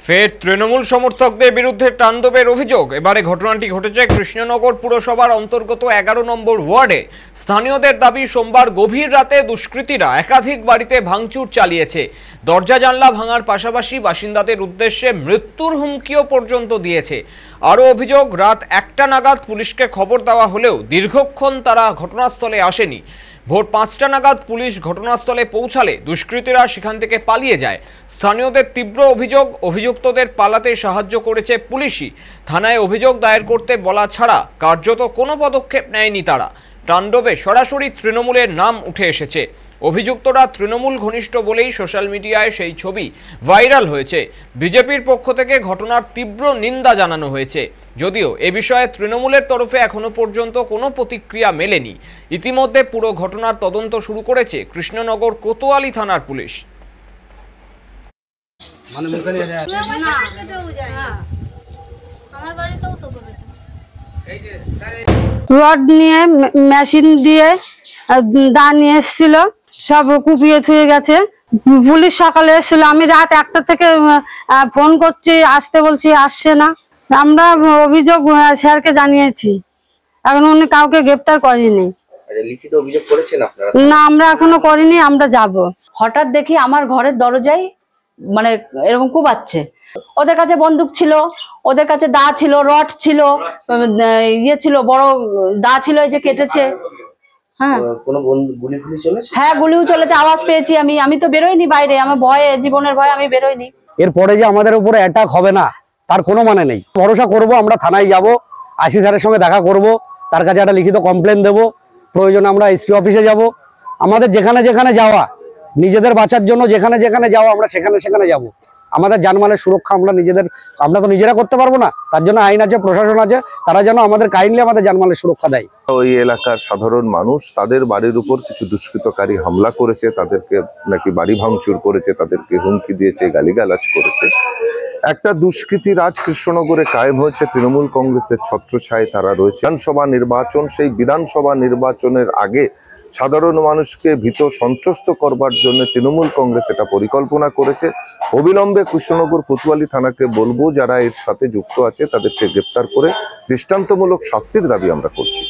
ফের তৃণমূল সমর্থকদের বিরুদ্ধে তাণ্ডবের অভিযোগ। এবারে ঘটনাটি ঘটেছে কৃষ্ণনগর পুরসভার অন্তর্গত 11 নম্বর ওয়ার্ডে। স্থানীয়দের দাবি, সোমবার গভীর রাতে দুষ্কৃতীরা একাধিক বাড়িতে ভাঙচুর চালিয়েছে। দরজা জানলা ভাঙার পাশাপাশি বাসিন্দাদের উদ্দেশ্যে মৃত্যুর হুমকিও পর্যন্ত দিয়েছে। আরও অভিযোগ, রাত 1টা নাগাদ পুলিশকে খবর দেওয়া হলেও দীর্ঘক্ষণ তারা ঘটনাস্থলে আসেনি। ভোর 5টা নাগাদ পুলিশ ঘটনাস্থলে পৌঁছালে দুষ্কৃতীরা সেখান থেকে পালিয়ে যায়। স্থানীয়দের তীব্র অভিযোগ, অভিযুক্তদের পালাতে সাহায্য করেছে পুলিশই। থানায় অভিযোগ দায়ের করতে বলা ছাড়া কার্যত কোনো পদক্ষেপ নেয়নি তারা। তাণ্ডবে সরাসরি তৃণমূলের নাম উঠে এসেছে। অভিযুক্তরা তৃণমূল ঘনিষ্ঠ বলেই সোশ্যাল মিডিয়ায় সেই ছবি ভাইরাল হয়েছে। বিজেপির পক্ষ থেকে ঘটনার তীব্র নিন্দা জানানো হয়েছে, যদিও এ বিষয়ে তৃণমূলের তরফে এখনো পর্যন্ত কোনো প্রতিক্রিয়া মেলেনি। ইতিমধ্যে পুরো ঘটনার তদন্ত শুরু করেছে কৃষ্ণনগর কোতোয়ালি থানার পুলিশ। রড নিয়ে মেশিন দিয়ে দা নিয়ে এসেছিল, সব কুপিয়ে থুয়ে গেছে। পুলিশ সকালে এসেছিল, আমি রাত 1টা থেকে ফোন করছি, আসতে বলছি, আসছে না। আমরা অভিযোগ স্যারকে জানিয়েছি, এখন উনি কাউকে গ্রেপ্তার করেনি। লিখিত অভিযোগ করেছেন আপনারা? না, আমরা এখনো করিনি, আমরা যাব। হঠাৎ দেখি আমার ঘরের দরজায় মানে এরকম কুবাচ্ছে। ওদের কাছে বন্দুক ছিল, ওদের কাছে দা ছিল, রড ছিল, ইয়ে ছিল, বড় দা ছিল, এই যে কেটেছে। হ্যাঁ, গুলি ফুলি চলেছে? হ্যাঁ, গুলিও চলেছে, আওয়াজ পেয়েছি। আমি তো বেরোইনি বাইরে, আমার ভয়ে, জীবনের ভয়ে আমি বেরোইনি। এরপরে যে আমাদের উপরে অ্যাটাক হবে না তার কোনো মানে নেই। ভরসা করব, আমরা থানায় যাব, আইসি স্যারের সঙ্গে দেখা করব, তার কাছে একটা লিখিত কমপ্লেন দেব, প্রয়োজনে আমরা এসপি অফিসে যাব। আমাদের যেখানে যেখানে যাওয়া, নিজেদের বাঁচার জন্য যেখানে যেখানে যাওয়া, আমরা সেখানে সেখানে যাব। আমাদের জানমালের সুরক্ষা আমরা তো নিজেরা করতে পারবো না, তার জন্য আইন আছে, প্রশাসন আছে, তারা যেন আমাদের কাইন্ডলি আমাদের জানমালের সুরক্ষা দেয়। ওই এলাকার সাধারণ মানুষ, তাদের বাড়ির উপর কিছু দুষ্কৃতকারী হামলা করেছে, তাদেরকে নাকি বাড়ি ভাঙচুর করেছে, তাদেরকে হুমকি দিয়েছে, গালিগালাজ করেছে। একটা দুষ্কৃতী রাজ কৃষ্ণনগরে কায়েম হয়েছে। তৃণমূল কংগ্রেসের ছত্রছায়ায় তারা রয়েছে। বিধানসভা নির্বাচন, সেই বিধানসভা নির্বাচনের আগে সাধারণ মানুষকে ভীত সন্ত্রস্ত করবার জন্য তৃণমূল কংগ্রেস এটা পরিকল্পনা করেছে। অবিলম্বে কৃষ্ণনগর কোতোয়ালি থানাকে বলবো, যারা এর সাথে যুক্ত আছে তাদেরকে গ্রেপ্তার করে দৃষ্টান্তমূলক শাস্তির দাবি আমরা করছি।